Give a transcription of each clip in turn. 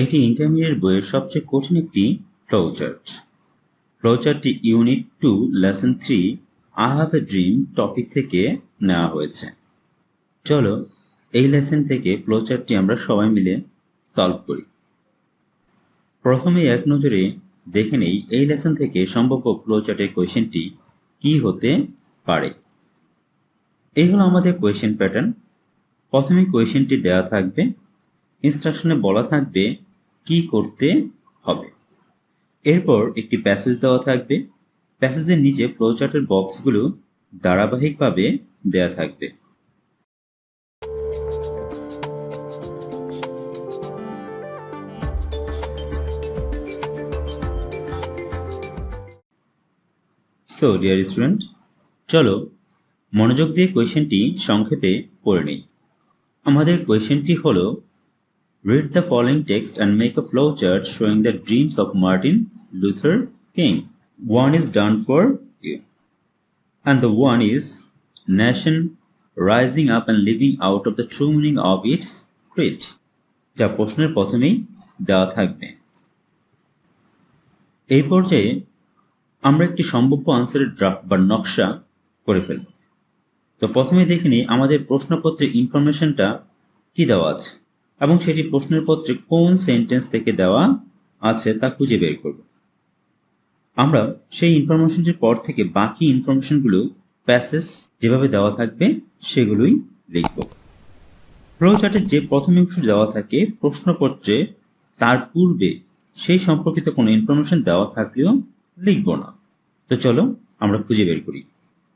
এটি ইন্টারমিডিয়েট বইয়ের সবচেয়ে কঠিন একটি ফ্লোচার্ট। ফ্লোচার্টটি unit 2 lesson 3 I have a dream topic থেকে নেওয়া হয়েছে। চলো এই লেসন থেকে ফ্লোচার্টটি আমরা সবাই মিলে সলভ করি। প্রথমে এক নজরে দেখে নেই এই লেসন থেকে সম্ভাব্য ফ্লোচার্টের কোয়েশ্চেনটি কি হতে পারে। এই হলো আমাদের কোয়েশ্চেন প্যাটার্ন। প্রথমে কোয়েশ্চেনটি দেওয়া থাকবে, ইনস্ট্রাকশনে বলা থাকবে কি করতে হবে। এরপর একটি প্যাসেজ দেওয়া থাকবে, প্যাসেজের নিচে ফ্লোচার্টের বক্সগুলো ধারাবাহিকভাবে দেওয়া থাকবে। সো ডিয়ার স্টুডেন্ট, চলো মনোযোগ দিয়ে কোয়েশ্চেনটি সংক্ষেপে পড়ে নিই। আমাদের কোয়েশ্চেনটি হলো, read the following text and make a flowchart showing the dreams of Martin Luther King. One is done for you, and the one is nation rising up and living out of the true meaning of its creed. যা প্রশ্নের প্রথমেই দেওয়া থাকবে। এই পর্যায়ে আমরা একটি সম্ভাব্য আনসারের ড্রাফট বা নকশা করে ফেলব। তো প্রথমে দেখে নিই আমাদের প্রশ্নপত্রের ইনফরমেশনটা কি দেওয়া আছে এবং সেটি প্রশ্নের পত্রে কোন সেন্টেন্স থেকে দেওয়া আছে তা খুঁজে বের করব। আমরা সেই ইনফরমেশনটির পর থেকে বাকি ইনফরমেশনগুলো প্যাসেজ যেভাবে দেওয়া থাকবে সেগুলোই লিখব। ফ্লোচার্টের যে প্রথম অংশ দেওয়া থাকে প্রশ্নপত্রে তার পূর্বে সেই সম্পর্কিত কোনো ইনফরমেশন দেওয়া থাকলেও লিখব না। তো চলো আমরা খুঁজে বের করি।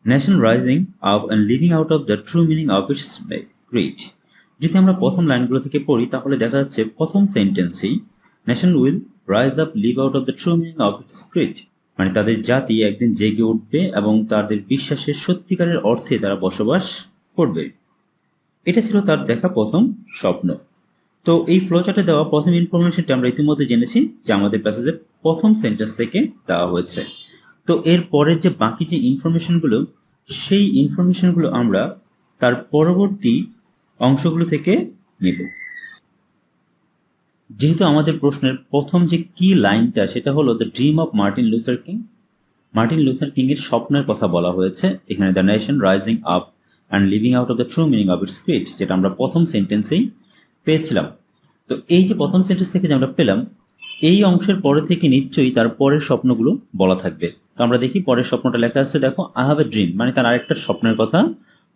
Nation rising up and living out of the true meaning of its Creed. যদি আমরা প্রথম লাইনগুলো থেকে পড়ি তাহলে দেখা যাচ্ছে প্রথম সেন্টেন্সেই nation will rise up live out of the true meaning of its creed, মানে তাদের জাতি একদিন জেগে উঠবে এবং তাদের বিশ্বাসের সত্যিকারের অর্থে তারা বসবাস করবে। এটা ছিল তার দেখা প্রথম স্বপ্ন। তো এই ফ্লোচার্টে দেওয়া প্রথম ইনফরমেশনটা আমরা ইতিমধ্যে জেনেছি যে আমাদের প্যাসেজের প্রথম সেন্টেন্স থেকে দেওয়া হয়েছে। তো এর পরের যে বাকি যে ইনফরমেশনগুলো সেই ইনফরমেশনগুলো আমরা তার পরবর্তী অংশগুলো থেকে নেব। যেহেতু আমাদের প্রশ্নের প্রথম যে কি লাইনটা সেটা হলো the dream of Martin Luther king, Martin Luther king এর স্বপ্নের কথা বলা হয়েছে এখানে, the nation rising up and living out of the true meaning of its Creed, যেটা আমরা প্রথম সেন্টেন্সেই পেয়েছিলাম। তো এই যে প্রথম সেন্টেন্স থেকে যে আমরা পেলাম এই অংশের পরে থেকে নিশ্চয়ই তার পরের স্বপ্নগুলো বলা থাকবে। তো আমরা দেখি পরের স্বপ্নটা লেখা আছে, দেখো আই হ্যাভ এ ড্রিম, মানে তার আরেকটা স্বপ্নের কথা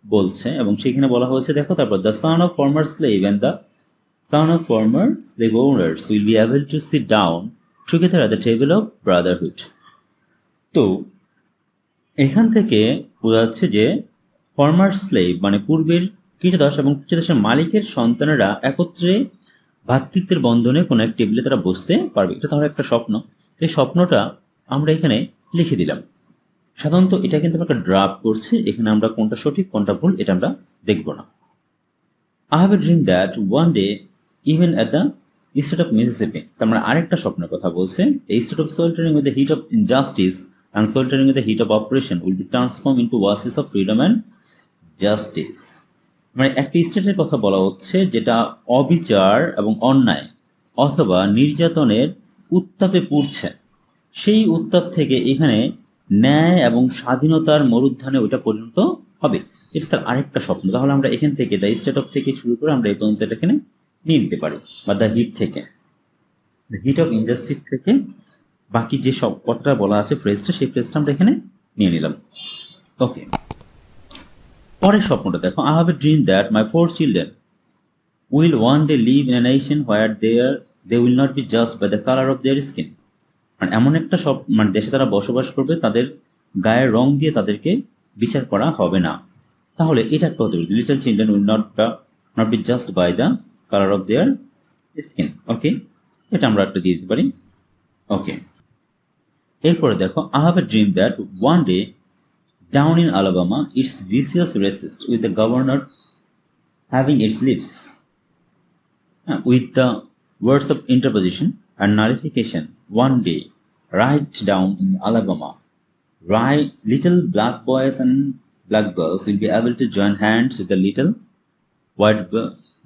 বলছে এবং সেখানে বলা হয়েছে দেখো তারপর the son of former slave and the son of former slave owners will be able to sit down together at the table of brotherhood. তো এখান থেকে বোঝা যাচ্ছে যে ফর্মার স্লেভ মানে পূর্বের কৃতদাস এবং কৃতদাসের মালিকের সন্তানেরা একত্রে ভ্রাতৃত্বের বন্ধনে কোনো এক টেবিলে তারা বসতে পারবে। এটা তাহলে একটা স্বপ্ন। এই স্বপ্নটা আমরা এখানে লিখে দিলাম। সাধারণত এটা কিন্তু একটা ড্রাফট করছে, এখানে আমরা কোনটা সঠিক কোনটা ভুল এটা আমরা দেখব না। I have a dream that one day even at the state of Mississippi, তার মানে আরেকটা স্বপ্নের কথা বলছে, a state of sweltering with the heat of injustice and sweltering with the heat of oppression will be transformed into oasis of freedom and justice. মানে একটা স্টেটের কথা বলা হচ্ছে যেটা অবিচার এবং অন্যায় অথবা নির্যাতনের উত্তাপে পুড়ছে, সেই উত্তাপ থেকে এখানে ন্যায় এবং স্বাধীনতার মরুদ্যানে ওটা পরিণত হবে। এটা তার আরেকটা স্বপ্ন। তাহলে আমরা এখান থেকে দ্য স্টেট অফ থেকে শুরু করে আমরা এই পর্যন্ত এটা এখানে নিয়ে নিতে পারি, বা দ্য হিট থেকে, দ্য হিট অফ ইনজাস্টিস থেকে বাকি যে সব কথাটা বলা আছে ফ্রেজটা, সেই ফ্রেজটা আমরা এখানে নিয়ে নিলাম। ওকে, পরের স্বপ্নটা দেখো, I have a dream that my 4 children will one day live in a nation where they will not be judged by the color of their skin. মানে এমন একটা মানে দেশে তারা বসবাস করবে তাদের গায়ের রং দিয়ে তাদেরকে বিচার করা হবে না। তাহলে এটা একটা হতে পারে, little children will not be just by the colour of their skin. Okay, এটা আমরা একটা দিয়ে দিতে পারি। ওকে, এরপরে দেখো, I have a dream that one day down in Alabama its vicious racist with the governor having its lives with the words of interposition and nullification one day right down in Alabama, little black boys and black girls will be able to join hands with the little white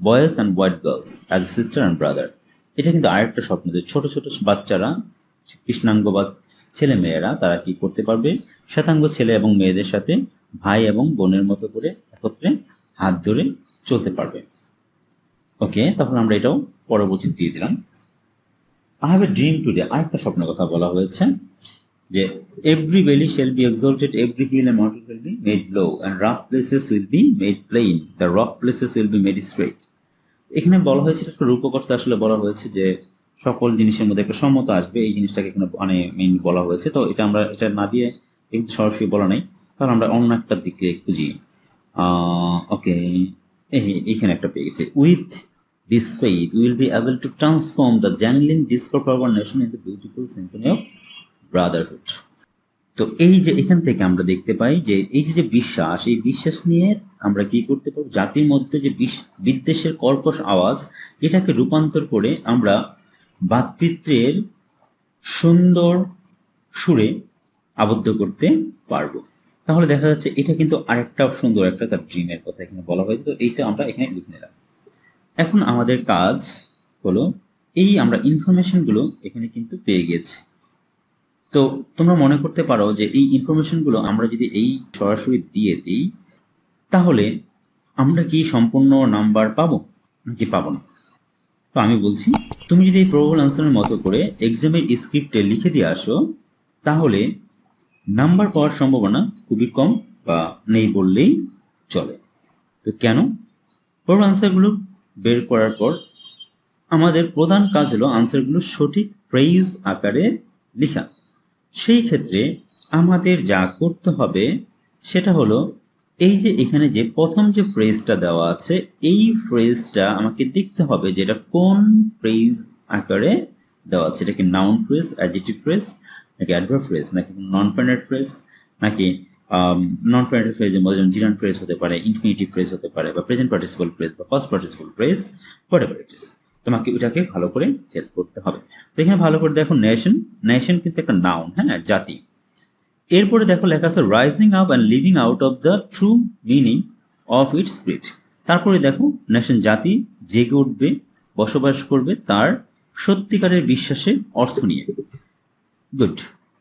boys and white girls as a sister and brother. এটা কিন্তু আরেকটা স্বপ্ন যে ছোট ছোট বাচ্চারা, কৃষ্ণাঙ্গ বা ছেলে মেয়েরা তারা কি করতে পারবে, শ্বেতাঙ্গ ছেলে এবং মেয়েদের সাথে ভাই এবং বোনের মতো করে একত্রে হাত ধরে চলতে পারবে। ওকে, তখন আমরা এটাও পরবর্তী দিয়ে দিলাম। I have a dream today, আরেকটা স্বপ্নের কথা বলা হয়েছে যে every valley shall be exalted, every hill and mountain will be made low and rough places will be made plain, the rock places will be made straight. এখানে বলা হয়েছে একটা রূপকর্তা আসলে বলা হয়েছে যে সকল জিনিসের মধ্যে একটা সমতা আসবে, এই জিনিসটাকে এখানে মানে মেইন বলা হয়েছে। তো এটা আমরা এটা না দিয়ে কিন্তু সরাসরি বলা নাই, কারণ আমরা অন্য একটা দিকে খুঁজি। ওকে, এইখানে একটা পেয়ে গেছে, with this faith will be able to transform the jangling discord of our nation in the beautiful symphony of brotherhood. তো এই যে এখান থেকে আমরা দেখতে পাই যে এই যে বিশ্বাস, এই বিশ্বাস নিয়ে আমরা কি করতে পারবো, জাতির মধ্যে যে বিদ্বেষের কর্কশ আওয়াজ, এটাকে রূপান্তর করে আমরা ভ্রাতৃত্বের সুন্দর সুরে আবদ্ধ করতে পারবো। তাহলে দেখা যাচ্ছে এটা কিন্তু আরেকটা সুন্দর একটা তার ড্রিমের কথা এখানে বলা হয়েছে। তো এইটা আমরা এখানে লিখে নিলাম। এখন আমাদের কাজ হলো এই আমরা ইনফরমেশনগুলো এখানে কিন্তু পেয়ে গেছি। তো তোমরা মনে করতে পারো যে এই ইনফরমেশনগুলো আমরা যদি এই সরাসরি দিয়ে দিই তাহলে আমরা কি সম্পূর্ণ নাম্বার পাবো নাকি পাবো না? তো আমি বলছি, তুমি যদি এই প্রবাবল আনসারের মতো করে এক্সামের স্ক্রিপ্টে লিখে দিয়ে আসো তাহলে নাম্বার পাওয়ার সম্ভাবনা খুবই কম বা নেই বললেই চলে। তো কেন? প্রবাবল আনসারগুলো বের করার পর আমাদের প্রধান কাজ হলো আনসারগুলো সঠিক ফ্রেজ আকারে লেখা। সেই ক্ষেত্রে আমাদের যা করতে হবে সেটা হলো এই যে এখানে যে প্রথম যে ফ্রেজটা দেওয়া আছে এই ফ্রেজটা আমাকে দেখতে হবে যে এটা কোন ফ্রেজ আকারে দেওয়া আছে। এটা কি নাউন ফ্রেজ, অ্যাডজেক্টিভ ফ্রেজ, নাকি অ্যাডভার্ব ফ্রেজ, নাকি নন ফাইনাইট ফ্রেজ, নাকি নন ফাইনাইট ফ্রেজের মধ্যে যেমন জিরান্ট ফ্রেজ হতে পারে, ইনফিনিটিভ ফ্রেজ হতে পারে, বা প্রেজেন্ট পার্টিসিপল ফ্রেজ বা past participle phrase, whatever it is. তোমাকে ওটাকে ভালো করে হেল্প করতে হবে। তো এখানে ভালো করে দেখো, নেশন, নেশন কিন্তু একটা নাউন, হ্যাঁ, জাতি। এরপরে দেখো লেখা আছে rising up and living out of the true meaning of it's spirit. তারপরে দেখো নেশন জাতি জেগে উঠবে, বসবাস করবে তার সত্যিকারের বিশ্বাসের অর্থ নিয়ে। গুড।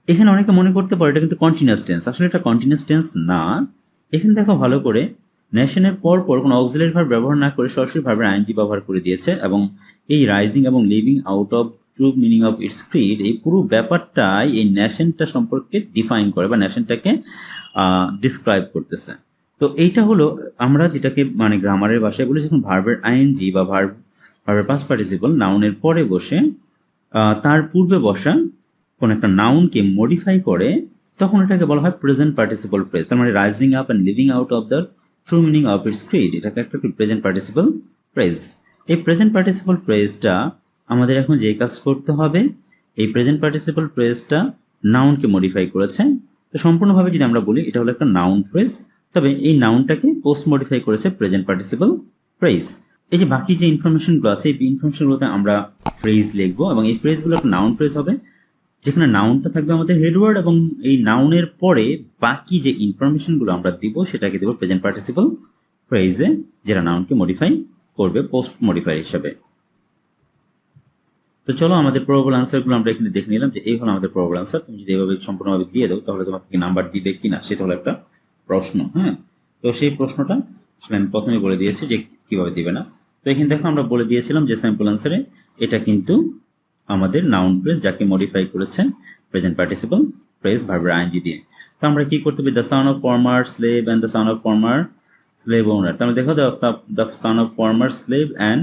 এখানে অনেকে মনে করতে পারে এটা কিন্তু কন্টিনিউয়াস টেন্স, আসলে এটা কন্টিনিউয়াস টেন্স না। এখানে দেখো ভালো করে নেশনের পর পর কোনো অক্সিলারি ভার্ব ব্যবহার না করে সরাসরি ভার্বের আইএনজি ব্যবহার করে দিয়েছে, এবং এই রাইজিং এবং living out of true meaning of its Creed এই পুরো ব্যাপারটাই এই নেশনটা সম্পর্কে ডিফাইন করে বা নেশনটাকে ডিসক্রাইব করতেছে। তো এইটা হলো আমরা যেটাকে মানে গ্রামারের ভাষায় বলি যখন ভার্বের আইএনজি বা ভার্বের পাস্ট পার্টিসিপল নাউনের পরে বসে তার পূর্বে বসা কোন একটা নাউনকে মডিফাই করে, তখন এটাকে বলা হয় প্রেজেন্ট পার্টিসিপল ফ্রেজ। তার মানে rising up and living out of the true meaning of its Creed, এটাকে একটা প্রেজেন্ট পার্টিসিপল ফ্রেজ। এই প্রেজেন্ট পার্টিসিপল ফ্রেজটা আমাদের এখন যে কাজ করতে হবে, এই প্রেজেন্ট পার্টিসিপল ফ্রেজটা নাউনকে মডিফাই করেছে। তো সম্পূর্ণভাবে যদি আমরা বলি এটা হলো একটা নাউন ফ্রেজ, তবে এই নাউনটাকে পোস্ট মডিফাই করেছে প্রেজেন্ট পার্টিসিপল ফ্রেজ। এই যে বাকি যে ইনফরমেশনগুলো আছে এই ইনফরমেশনগুলোতে আমরা ফ্রেজ লিখবো এবং এই ফ্রেজগুলো একটা নাউন ফ্রেজ হবে, যেখানে নাউনটা থাকবে আমাদের হেডওয়ার্ড এবং এই নাউনের পরে বাকি যে ইনফরমেশনগুলো আমরা দিব সেটাকে দেবো প্রেজেন্ট পার্টিসিপল ফ্রেজে, যেটা নাউনকে মডিফাই করবে পোস্ট মডিফাই হিসাবে। তো চলো আমাদের প্রবাবল আনসারগুলো আমরা এখানে দেখে নিলাম যে এই হলো আমাদের প্রবাবল আনসার। তুমি যদি এভাবে সম্পূর্ণভাবে দিয়ে দাও তাহলে তোমাকে কি নাম্বার দিবে কিনা সেটা হলো একটা প্রশ্ন। হ্যাঁ, তো সেই প্রশ্নটা আসলে আমি প্রথমে বলে দিয়েছি যে কিভাবে দিবে না। তো এখানে দেখো আমরা বলে দিয়েছিলাম যে স্যাম্পল আনসারে এটা কিন্তু আমাদের নাউন ফ্রেজ যাকে মডিফাই করেছে প্রেজেন্ট পার্টিসিপল ফ্রেজ ভার্বের আইএনজি দিয়ে। তো আমরা কি করতে পারি, the son of former slave and the son of former slave owner. তাহলে দেখো the son of former slave and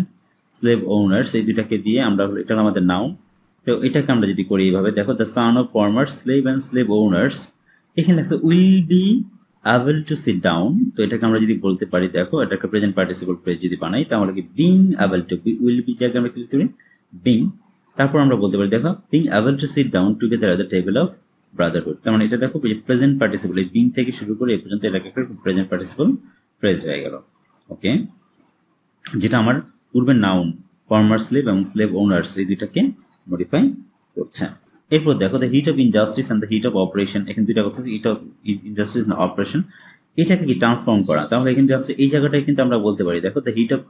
slave owners এই দুটাকে দিয়ে আমরা, এটা আমাদের নাউন। তো এটাকে আমরা যদি করি এইভাবে, দেখো the son of former slave and slave owners, এখানে দেখো will be able to sit down. তো এটাকে আমরা যদি বলতে পারি, দেখো এটাকে প্রেজেন্ট পার্টিসিপল ফ্রেজ যদি বানাই তাহলে কি being able to, will be জায়গায় আমরা ক্লিক করি বিং, তারপর আমরা বলতে পারি দেখো being able to sit down together at the table of Brotherhood. তার মানে এটা দেখো প্রেজেন্ট পার্টিসিপল, এই বিং থেকে শুরু করে এই পর্যন্ত এটাকে একটা প্রেজেন্ট পার্টিসিপল ফ্রেজ হয়ে গেল। ওকে, যেটা আমার পূর্বের নাউন ফর্মার স্লেভ এবং স্লেভ ওনার্স এই দুইটাকে মডিফাই করছে। এরপর দেখো the heat of injustice and the heat of operation, এখানে দুইটা কথা, হিট অফ ইনজাস্টিস না অপারেশন, এটাকে কি ট্রান্সফর্ম করা। তাহলে এখানে এই জায়গাটায় কিন্তু আমরা বলতে পারি দেখো the heat of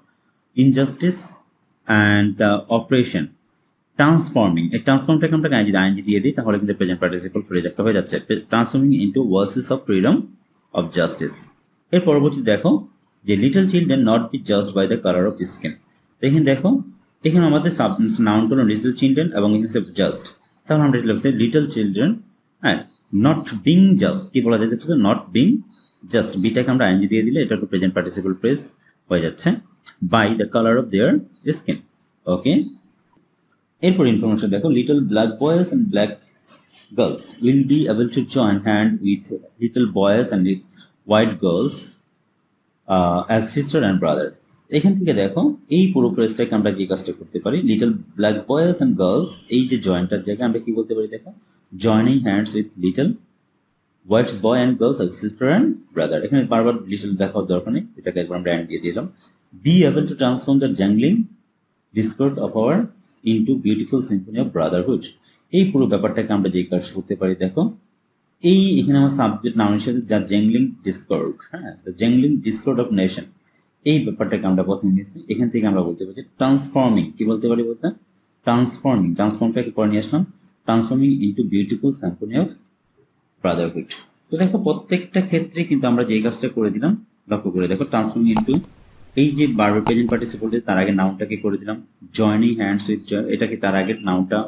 injustice and the operation, transforming, এই ট্রান্সফর্মটাকে আমরা যদি আইএনজি দিয়ে দিই তাহলে কিন্তু প্রেজেন্ট পার্টিসিপল ফ্রেজ একটা হয়ে যাচ্ছে। Transforming into verses of freedom of justice. এর পরবর্তী দেখো যে little children not be judged by the colour of skin. এখানে দেখো এখানে আমাদের নাউন হলো লিটল চিলড্রেন এবং এখানে জাস্ট, তাহলে আমরা লিখতে লিটল চিলড্রেন হ্যাঁ নট বিং জাস্ট, কি বলা যেতে পারে নট বিং জাস্ট, বিটাকে আমরা আইএনজি দিয়ে দিলে এটা একটু প্রেজেন্ট পার্টিসিপল ফ্রেজ হয়ে যাচ্ছে by the colour of their skin. Okay, এরপর ইনফরমেশন দেখো little black boys and black girls will be able to join hand with little boys and white girls as sister and brother. এখান থেকে দেখো এই পুরো ফ্রেজটাকে আমরা যে কাজটা করতে পারি, little black boys and girls, এই যে জয়েন্টটার জায়গায় আমরা কি বলতে পারি দেখো, joining hands with little white boy and girls as sister and brother. এখানে বারবার লিটল দেখার দরকার নেই, এটাকে একবার আমরা অ্যান্ড দিয়ে দিলাম। Be able to transform the jangling discord of our into beautiful symphony of brotherhood. এই পুরো ব্যাপারটাকে আমরা যে কাজ করতে পারি দেখো, এই এখানে আমার সাবজেক্ট নাউন হিসেবে যা জ্যাংলিং ডিসকর্ড, হ্যাঁ জ্যাংলিং ডিসকর্ড অফ নেশন, এই ব্যাপারটাকে আমরা প্রথমে নিয়েছি। এখান থেকে আমরা বলতে পারি ট্রান্সফর্মিং, কি বলতে পারি বলতে ট্রান্সফর্মিং, ট্রান্সফর্মটাকে পরে নিয়ে আসলাম transforming into beautiful symphony of brotherhood. তো দেখো প্রত্যেকটা ক্ষেত্রে কিন্তু আমরা যে কাজটা করে দিলাম, লক্ষ্য করে দেখো ট্রান্সফর্মিং ইন্টু এই যে বারবার প্রেজেন্ট পার্টিসিপল তার আগে নাউনটাকে করে দিলাম জয়নিং হ্যান্ডস উইথ, এটাকে তার আগে নাউনটা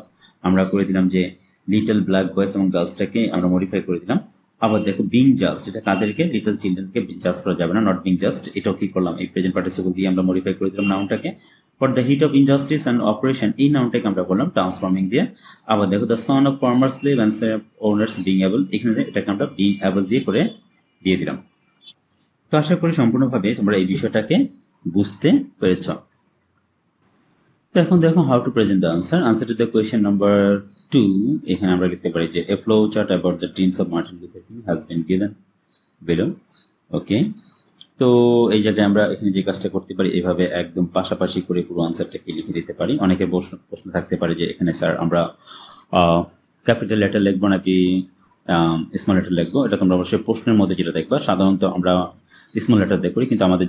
আমরা করে দিলাম যে লিটল ব্ল্যাক বয়েজ এবং গার্লসটাকে আমরা মডিফাই করে দিলাম। আবার দেখো বিং জাস্ট, এটা তাদেরকে লিটল চিলড্রেনকে জাস্ট করা যাবে না, নট বিং জাস্ট, এটাও কি করলাম এই প্রেজেন্ট পার্টিসিপল দিয়ে আমরা মডিফাই করে দিলাম নাউনটাকে। For the heat of injustice and operation, এই নাউনটাকে আমরা বললাম ট্রান্সফর্মিং দিয়ে। আবার দেখো the son of former slave and owners being able, এখানে এটাকে আমরা বিং এবল দিয়ে করে দিয়ে দিলাম। তো আশা করি সম্পূর্ণভাবে তোমরা এই বিষয়টাকে বুঝতে পেরেছ। তো এখন দেখো how to present the answer. Answer to the question number 2, এখানে আমরা লিখতে পারি যে a flowchart about the dreams of Martin Luther King has been given below. Okay, তো এই জায়গায় আমরা এখানে যে কাজটা করতে পারি এভাবে একদম পাশাপাশি করে পুরো আনসারটাকে লিখে দিতে পারি। অনেকে প্রশ্ন থাকতে পারে যে এখানে স্যার আমরা ক্যাপিটাল লেটার লিখবো নাকি স্মল লেটার লিখবো, এটা তোমরা অবশ্যই প্রশ্নের মধ্যে যেটা দেখবা সাধারণত আমরা স্মল লেটার দিয়ে করি, কিন্তু আমাদের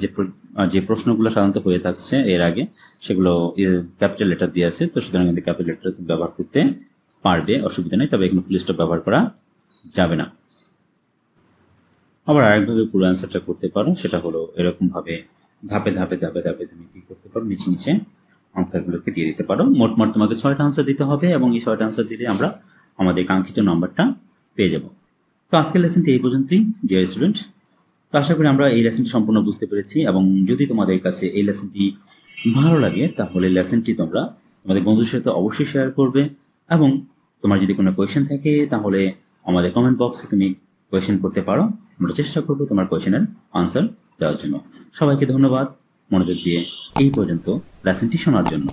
যে প্রশ্নগুলো সাধারণত হয়ে থাকছে এর আগে সেগুলো ক্যাপিটাল লেটার দিয়ে আছে, তো সুতরাং কিন্তু ক্যাপিটাল লেটার ব্যবহার করতে পারবে, অসুবিধা নেই, তবে এখানে ফুল স্টপ ব্যবহার করা যাবে না। আবার আরেকভাবে পুরো অ্যান্সারটা করতে পারো, সেটা হলো এরকম ভাবে ধাপে ধাপে ধাপে ধাপে তুমি কি করতে পারো, নিচে নিচে আনসারগুলোকে দিয়ে দিতে পারো। মোট তোমাকে 6টা আনসার দিতে হবে এবং এই 6টা আনসার দিলে আমরা আমাদের কাঙ্ক্ষিত নাম্বারটা পেয়ে যাব। তো আজকের লেসনটি এই পর্যন্তই ডিয়ার স্টুডেন্ট। তো আশা করি আমরা এই লেসনটি সম্পূর্ণ বুঝতে পেরেছি, এবং যদি তোমাদের কাছে এই লেসনটি ভালো লাগে তাহলে লেসনটি তোমরা তোমাদের বন্ধুদের সাথে অবশ্যই শেয়ার করবে, এবং তোমার যদি কোনো কোয়েশ্চেন থাকে তাহলে আমাদের কমেন্ট বক্সে তুমি কোয়েশ্চেন করতে পারো, আমরা চেষ্টা করবো তোমার কোয়েশ্চেনের আনসার দেওয়ার জন্য। সবাইকে ধন্যবাদ মনোযোগ দিয়ে এই পর্যন্ত লেসনটি শোনার জন্য।